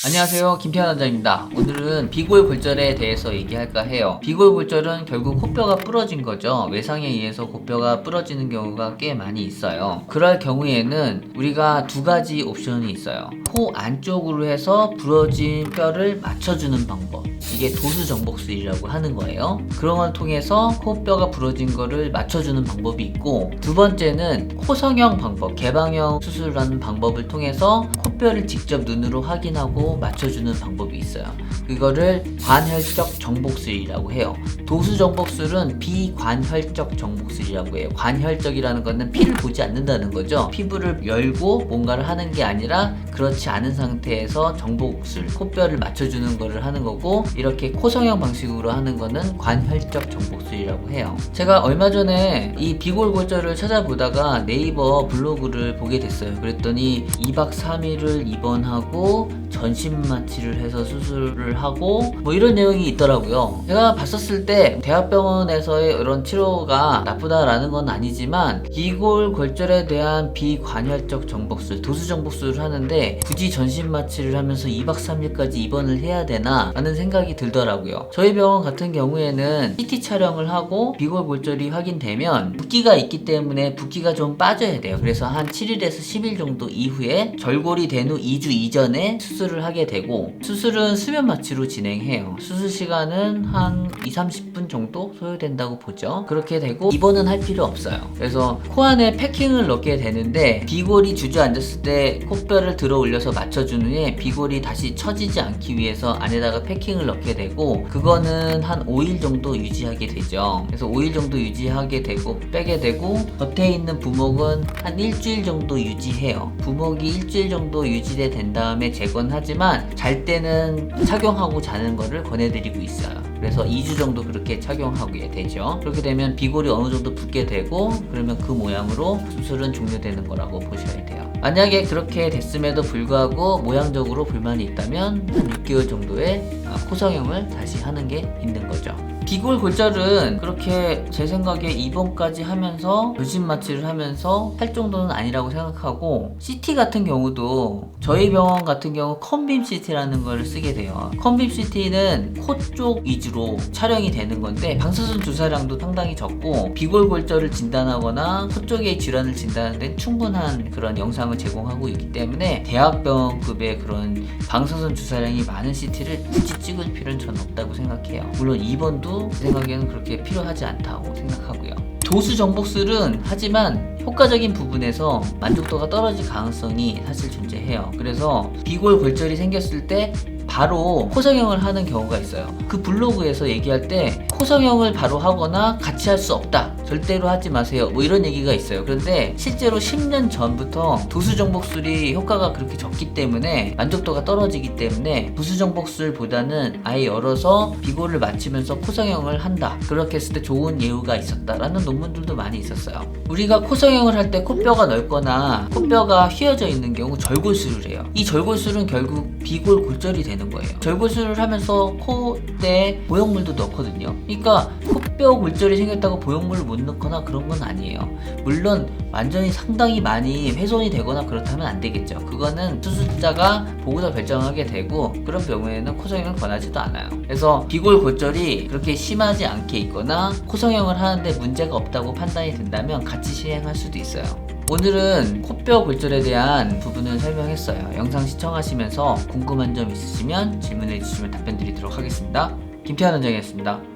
안녕하세요, 김태환 원장입니다. 오늘은 비골골절에 대해서 얘기할까 해요. 비골골절은 결국 코뼈가 부러진 거죠. 외상에 의해서 코뼈가 부러지는 경우가 꽤 많이 있어요. 그럴 경우에는 우리가 두 가지 옵션이 있어요. 코 안쪽으로 해서 부러진 뼈를 맞춰주는 방법, 이게 도수정복술이라고 하는 거예요. 그런 걸 통해서 코뼈가 부러진 거를 맞춰주는 방법이 있고, 두 번째는 코성형 방법, 개방형 수술하는 방법을 통해서 코뼈를 직접 눈으로 확인하고 맞춰주는 방법이 있어요. 그거를 관혈적 정복술이라고 해요. 도수정복술은 비관혈적 정복술이라고 해요. 관혈적이라는 거는 피를 보지 않는다는 거죠. 피부를 열고 뭔가를 하는 게 아니라 그렇지 않은 상태에서 정복술, 코뼈를 맞춰주는 거를 하는 거고, 이렇게 코성형 방식으로 하는 거는 관혈적 정복술이라고 해요. 제가 얼마 전에 이 비골골절을 찾아보다가 네이버 블로그를 보게 됐어요. 그랬더니 2박 3일을 입원하고 전신 마취를 해서 수술을 하고 뭐 이런 내용이 있더라고요. 제가 봤었을 때 대학병원에서의 이런 치료가 나쁘다라는 건 아니지만, 비골골절에 대한 비관혈적 정복술, 도수정복술을 하는데 굳이 전신 마취를 하면서 2박 3일까지 입원을 해야 되나 라는 생각이 들더라고요. 저희 병원 같은 경우에는 CT 촬영을 하고 비골골절이 확인되면 붓기가 있기 때문에 붓기가 좀 빠져야 돼요. 그래서 한 7일에서 10일 정도 이후에 절골이 된 후 2주 이전에 수술을 하게 되고, 수술은 수면 마취로 진행해요. 수술 시간은 한 2-30분 정도 소요된다고 보죠. 그렇게 되고 입원은 할 필요 없어요. 그래서 코 안에 패킹을 넣게 되는데, 비골이 주저앉았을 때 코뼈를 들어 올려서 맞춰준 후에 비골이 다시 처지지 않기 위해서 안에다가 패킹을 넣게 되고, 그거는 한 5일 정도 유지하게 되죠. 그래서 5일 정도 유지하게 되고 빼게 되고, 겉에 있는 부목은 한 일주일 정도 유지해요. 부목이 일주일 정도 유지된 다음에 제거는 하지만 잘 때는 착용하고 자는 거를 권해드리고 있어요. 그래서 2주 정도 그렇게 착용하게 되죠. 그렇게 되면 비골이 어느 정도 붓게 되고, 그러면 그 모양으로 수술은 종료되는 거라고 보셔야 돼요. 만약에 그렇게 됐음에도 불구하고 모양적으로 불만이 있다면 한 6개월 정도의 코성형을 다시 하는 게 있는 거죠. 비골골절은 그렇게 제 생각에 입원까지 하면서 전신 마취를 하면서 할 정도는 아니라고 생각하고, CT 같은 경우도 저희 병원 같은 경우 컨빔 CT라는 걸 쓰게 돼요. 컨빔 CT는 코 쪽 위주로 촬영이 되는 건데, 방사선 주사량도 상당히 적고 비골골절을 진단하거나 코 쪽의 질환을 진단하는 데 충분한 그런 영상을 제공하고 있기 때문에 대학병원급의 그런 방사선 주사량이 많은 CT를 굳이 찍을 필요는 저는 없다고 생각해요. 물론 입원도 제 생각에는 그렇게 필요하지 않다고 생각하고요. 도수정복술은 하지만 효과적인 부분에서 만족도가 떨어질 가능성이 사실 존재해요. 그래서 비골골절이 생겼을 때 바로 코성형을 하는 경우가 있어요. 그 블로그에서 얘기할 때 코성형을 바로 하거나 같이 할 수 없다, 절대로 하지 마세요, 뭐 이런 얘기가 있어요. 그런데 실제로 10년 전부터 도수정복술이 효과가 그렇게 적기 때문에, 만족도가 떨어지기 때문에 도수정복술보다는 아예 열어서 비골을 맞추면서 코성형을 한다, 그렇게 했을 때 좋은 예후가 있었다라는 논문들도 많이 있었어요. 우리가 코성형을 할 때 코뼈가 넓거나 코뼈가 휘어져 있는 경우 절골술을 해요. 이 절골술은 결국 비골골절이 되는 거예요. 절골술을 하면서 코대에 보형물도 넣거든요. 그러니까 코뼈 골절이 생겼다고 보형물을 못 넣거나 그런 건 아니에요. 물론 완전히 상당히 많이 훼손이 되거나 그렇다면 안 되겠죠. 그거는 수술자가 보고서 결정하게 되고, 그런 경우에는 코성형을 권하지도 않아요. 그래서 비골골절이 그렇게 심하지 않게 있거나 코성형을 하는데 문제가 없다고 판단이 된다면 같이 시행할 수도 있어요. 오늘은 코뼈 골절에 대한 부분을 설명했어요. 영상 시청하시면서 궁금한 점 있으시면 질문해 주시면 답변 드리도록 하겠습니다. 김태환 원장이었습니다.